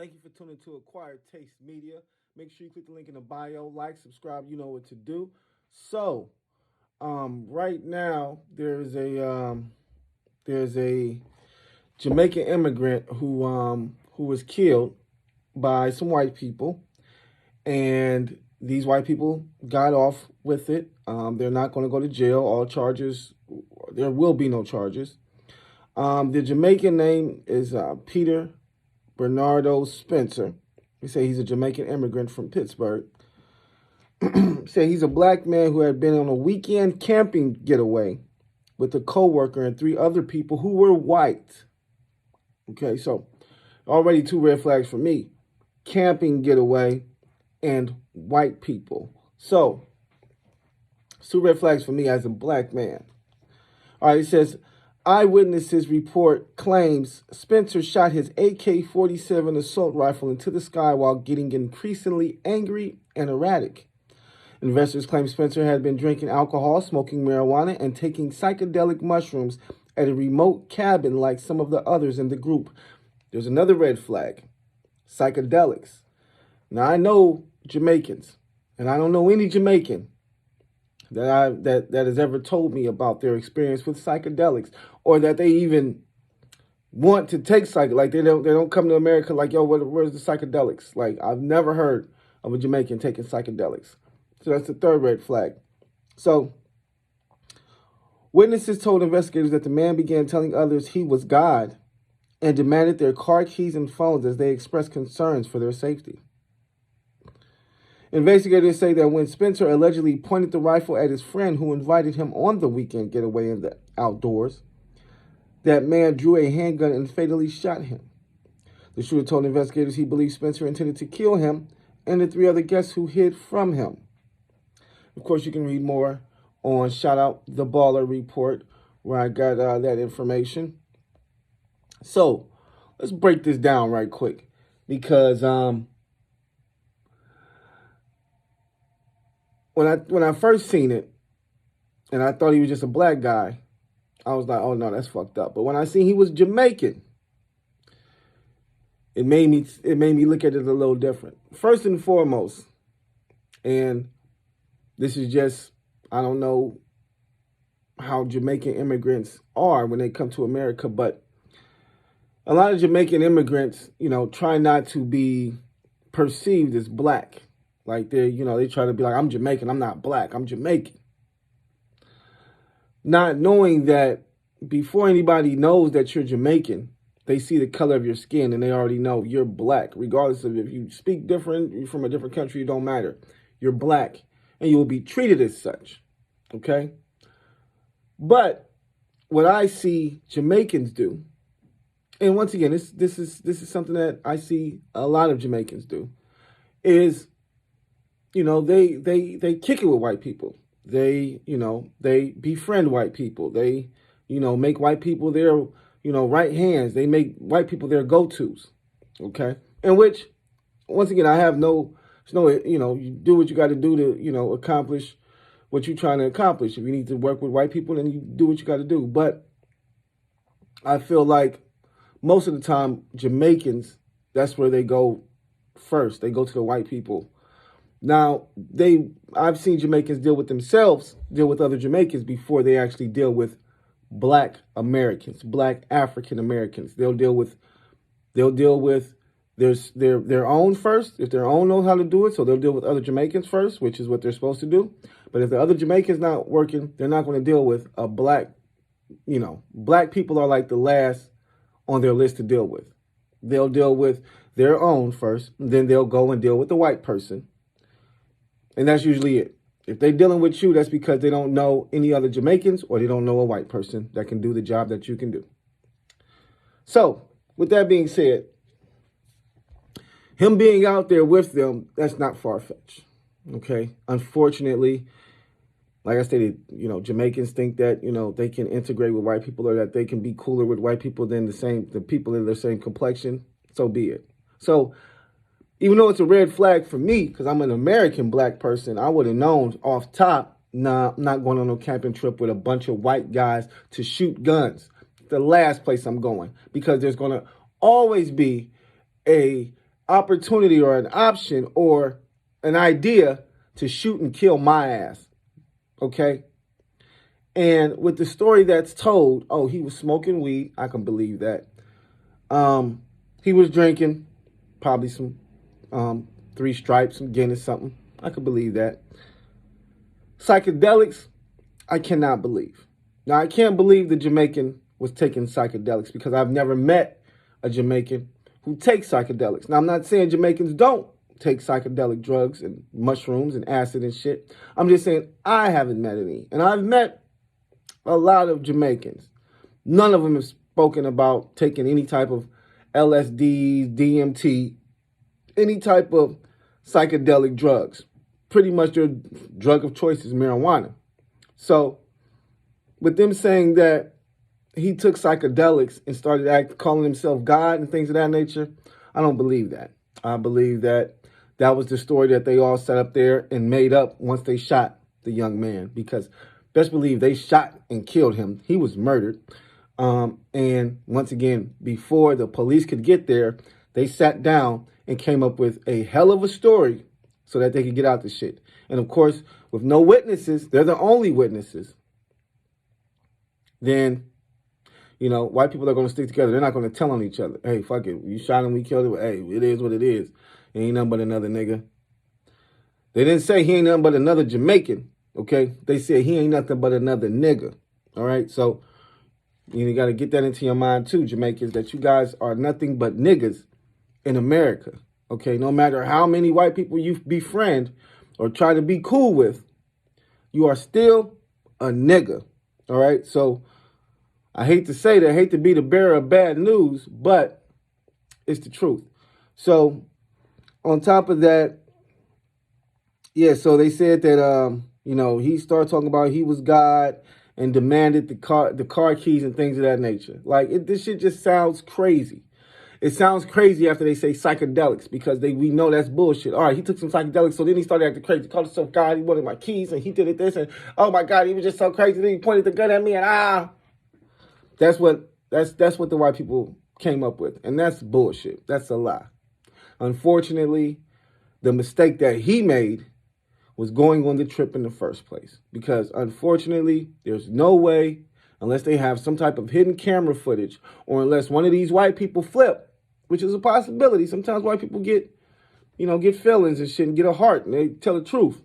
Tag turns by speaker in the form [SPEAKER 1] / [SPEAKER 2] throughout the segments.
[SPEAKER 1] Thank you for tuning to Acquired Taste Media. Make sure you click the link in the bio, like, subscribe. You know what to do. So, right now there's a Jamaican immigrant who was killed by some white people, and these white people got off with it. They're not going to go to jail. All charges, there will be no charges. The Jamaican name is Peter Bernardo Spencer. They say he's a Jamaican immigrant from Pittsburgh. Say he's a black man who had been on a weekend camping getaway with a co-worker and three other people who were white. Okay, so already two red flags for me. Camping getaway and white people. So, two red flags for me as a black man. All right, it says, eyewitnesses report claims Spencer shot his AK-47 assault rifle into the sky while getting increasingly angry and erratic. Investors claim Spencer had been drinking alcohol, smoking marijuana, and taking psychedelic mushrooms at a remote cabin like some of the others in the group. There's another red flag. Psychedelics. Now, I know Jamaicans, and I don't know any Jamaican that has ever told me about their experience with psychedelics, or that they even want to take like they don't come to America like, yo, where's the psychedelics? Like, I've never heard of a Jamaican taking psychedelics. So that's the third red flag. So witnesses told investigators that the man began telling others he was God and demanded their car keys and phones as they expressed concerns for their safety. Investigators say that when Spencer allegedly pointed the rifle at his friend who invited him on the weekend getaway in the outdoors, that man drew a handgun and fatally shot him. The shooter told investigators he believed Spencer intended to kill him and the three other guests who hid from him. Of course, you can read more on Shout Out the Baller Report, where I got that information. So, let's break this down right quick, because when I first seen it, and I thought he was just a black guy, I was like, oh no, that's fucked up. But when I seen he was Jamaican, it made me look at it a little different. First and foremost, and this is just, I don't know how Jamaican immigrants are when they come to America, but a lot of Jamaican immigrants, try not to be perceived as black. Like they try to be like, I'm Jamaican, I'm not black, I'm Jamaican. Not knowing that before anybody knows that you're Jamaican, they see the color of your skin and they already know you're black. Regardless of if you speak different, you're from a different country, it don't matter. You're black and you will be treated as such. Okay? But what I see Jamaicans do, and once again, this is something that I see a lot of Jamaicans do, is they kick it with white people. They befriend white people. They make white people their right hands. They make white people their go-tos. Okay? In which, once again, I have you do what you got to do to accomplish what you're trying to accomplish. If you need to work with white people, then you do what you got to do. But I feel like most of the time, Jamaicans, that's where they go first. They go to the white people. Now, I've seen Jamaicans deal with other Jamaicans before they actually deal with black Americans, black African Americans. They'll deal with their own first, if their own know how to do it. So they'll deal with other Jamaicans first, which is what they're supposed to do. But if the other Jamaicans not working, they're not going to deal with a black, black people are like the last on their list to deal with. They'll deal with their own first, then they'll go and deal with the white person. And that's usually it. If they're dealing with you, that's because they don't know any other Jamaicans or they don't know a white person that can do the job that you can do. So, with that being said, him being out there with them, that's not far-fetched. Okay? Unfortunately, like I stated, Jamaicans think that, they can integrate with white people or that they can be cooler with white people than the people in their same complexion. So be it. So, even though it's a red flag for me, because I'm an American black person, I would have known off top, nah, I'm not going on no camping trip with a bunch of white guys to shoot guns. The last place I'm going, because there's going to always be a opportunity or an option or an idea to shoot and kill my ass. Okay? And with the story that's told, oh, he was smoking weed. I can believe that. He was drinking probably some 3 Stripes, some Guinness, something. I could believe that. Psychedelics, I cannot believe. Now, I can't believe the Jamaican was taking psychedelics because I've never met a Jamaican who takes psychedelics. Now, I'm not saying Jamaicans don't take psychedelic drugs and mushrooms and acid and shit. I'm just saying I haven't met any. And I've met a lot of Jamaicans. None of them have spoken about taking any type of LSD, DMT, any type of psychedelic drugs. Pretty much their drug of choice is marijuana. So with them saying that he took psychedelics and started calling himself God and things of that nature, I don't believe that. I believe that that was the story that they all set up there and made up once they shot the young man, because best believe they shot and killed him. He was murdered. And once again, before the police could get there, they sat down and came up with a hell of a story so that they could get out the shit. And of course, with no witnesses, they're the only witnesses. Then, you know, white people are going to stick together. They're not going to tell on each other. Hey, fuck it. You shot him, we killed him. Hey, it is what it is. He ain't nothing but another nigga. They didn't say he ain't nothing but another Jamaican. Okay? They said he ain't nothing but another nigga. All right? So, you got to get that into your mind too, Jamaicans, that you guys are nothing but niggas in America. Okay? No matter how many white people you befriend or try to be cool with, you are still a nigga. All right? So, I hate to say that, I hate to be the bearer of bad news, but it's the truth. So, on top of that, yeah, so they said that, you know, he started talking about he was God and demanded the car keys and things of that nature. Like, this shit just sounds crazy. It sounds crazy after they say psychedelics, because we know that's bullshit. All right, he took some psychedelics, so then he started acting crazy. He called himself God, he wanted my keys, and he did it this, and oh my God, he was just so crazy. Then he pointed the gun at me, and That's what the white people came up with, and that's bullshit. That's a lie. Unfortunately, the mistake that he made was going on the trip in the first place, because unfortunately, there's no way, unless they have some type of hidden camera footage, or unless one of these white people flip, which is a possibility. Sometimes white people get feelings and shit and get a heart, and they tell the truth.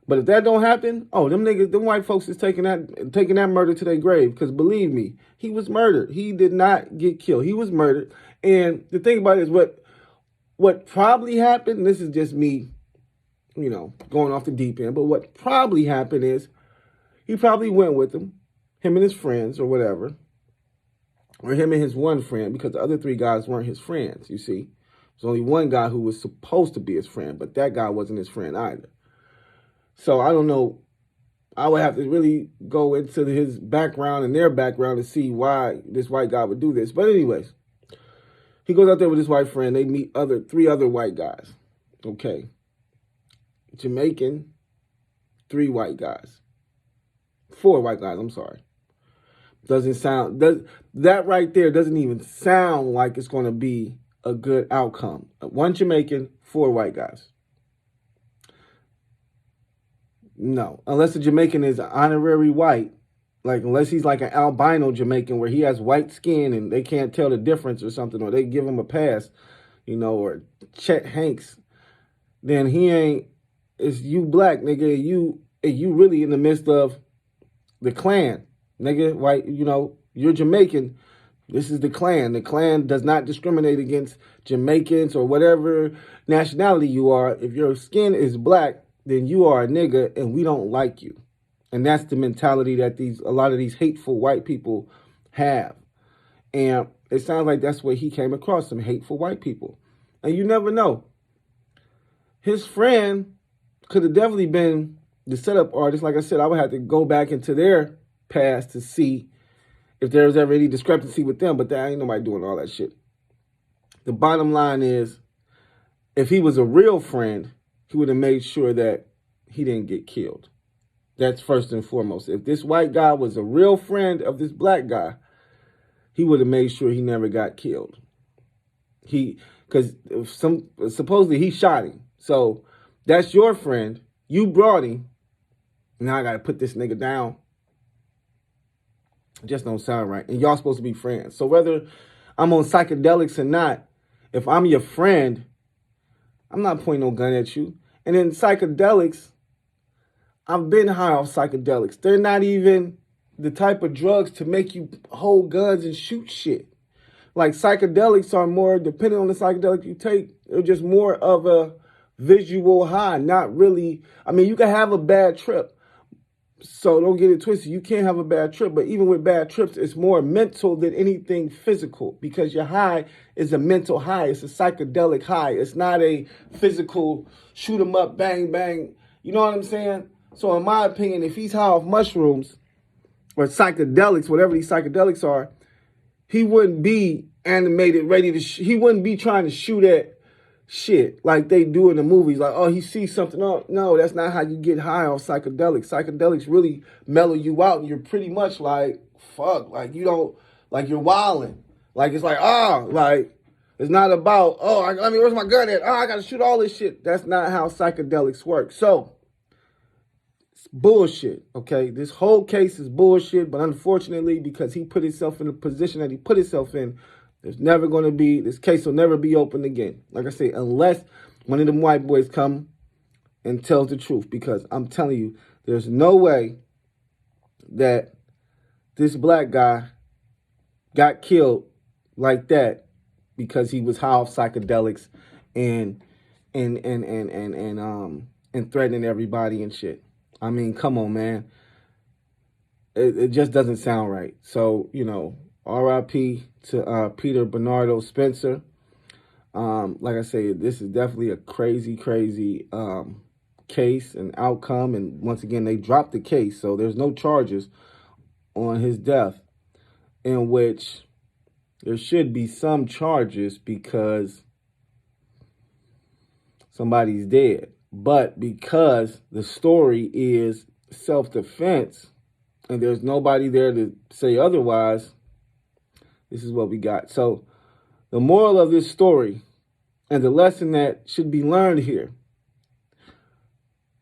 [SPEAKER 1] But if that don't happen, them white folks is taking that murder to their grave. Because believe me, he was murdered. He did not get killed. He was murdered. And the thing about it is what probably happened, and this is just me, going off the deep end, but what probably happened is he probably went with him and his friends or whatever, or him and his one friend, because the other 3 guys weren't his friends, you see. There's only one guy who was supposed to be his friend, but that guy wasn't his friend either. So I don't know. I would have to really go into his background and their background to see why this white guy would do this. But anyways, he goes out there with his white friend. They meet 3 other white guys. Okay. Jamaican, 3 white guys. 4 white guys, I'm sorry. That right there doesn't even sound like it's going to be a good outcome. 1 Jamaican, 4 white guys. No, unless the Jamaican is honorary white, like unless he's like an albino Jamaican where he has white skin and they can't tell the difference or something, or they give him a pass, or Chet Hanks, then he ain't. It's you black nigga. You really in the midst of the Klan, nigga. White, you're Jamaican. This is the Klan. The Klan does not discriminate against Jamaicans or whatever nationality you are. If your skin is black, then you are a nigga and we don't like you. And that's the mentality that a lot of these hateful white people have. And it sounds like that's where he came across, some hateful white people. And you never know. His friend could have definitely been the setup artist. Like I said, I would have to go back into their past to see if there was ever any discrepancy with them. But there ain't nobody doing all that shit. The bottom line is, if he was a real friend, he would have made sure that he didn't get killed. That's first and foremost. If this white guy was a real friend of this black guy, he would have made sure he never got killed. Because supposedly he shot him. So that's your friend. You brought him. Now I got to put this nigga down. It just don't sound right. And y'all supposed to be friends. So whether I'm on psychedelics or not, if I'm your friend, I'm not pointing no gun at you. And then psychedelics, I've been high off psychedelics. They're not even the type of drugs to make you hold guns and shoot shit. Like psychedelics are more, depending on the psychedelic you take, they're just more of a visual high, not really. I mean, you can have a bad trip. So don't get it twisted. You can't have a bad trip, but even with bad trips, it's more mental than anything physical because your high is a mental high. It's a psychedelic high. It's not a physical shoot 'em up, bang, bang. You know what I'm saying? So in my opinion, if he's high off mushrooms or psychedelics, whatever these psychedelics are, he wouldn't be animated, ready to, he wouldn't be trying to shoot at shit like they do in the movies. Like, oh, he sees something. Oh, no, that's not how you get high off psychedelics. Psychedelics really mellow you out and you're pretty much like, fuck, like you don't, like you're wilding. Like it's like, like it's not about, I mean, where's my gun at? I got to shoot all this shit. That's not how psychedelics work. So, it's bullshit, okay? This whole case is bullshit, but unfortunately, because he put himself in the position that he put himself in, there's never going to be, this case will never be opened again. Like I say, unless one of them white boys come and tells the truth. Because I'm telling you, there's no way that this black guy got killed like that because he was high off psychedelics and threatening everybody and shit. I mean, come on, man. It just doesn't sound right. So, you know, R.I.P. to Peter Bernardo Spencer. Like I say, this is definitely a crazy case and outcome. And once again, they dropped the case. So there's no charges on his death, in which there should be some charges because somebody's dead. But because the story is self-defense and there's nobody there to say otherwise, this is what we got. So the moral of this story and the lesson that should be learned here,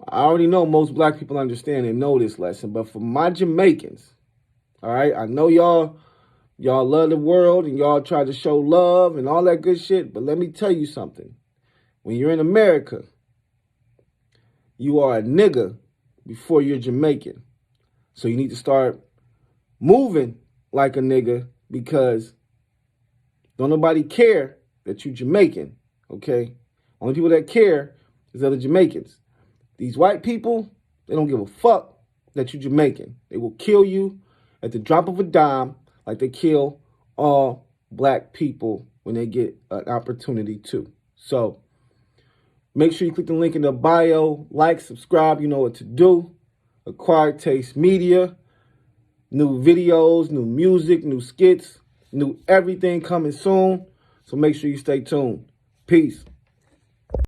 [SPEAKER 1] I already know most black people understand and know this lesson, but for my Jamaicans, all right, I know y'all love the world and y'all try to show love and all that good shit, but let me tell you something. When you're in America, you are a nigga before you're Jamaican. So you need to start moving like a nigga because don't nobody care that you Jamaican, okay? Only people that care is other Jamaicans. These white people, they don't give a fuck that you Jamaican. They will kill you at the drop of a dime like they kill all black people when they get an opportunity to. So make sure you click the link in the bio, like, subscribe, you know what to do. Acquired Taste Media, new videos, new music, new skits, new everything coming soon. So make sure you stay tuned. Peace.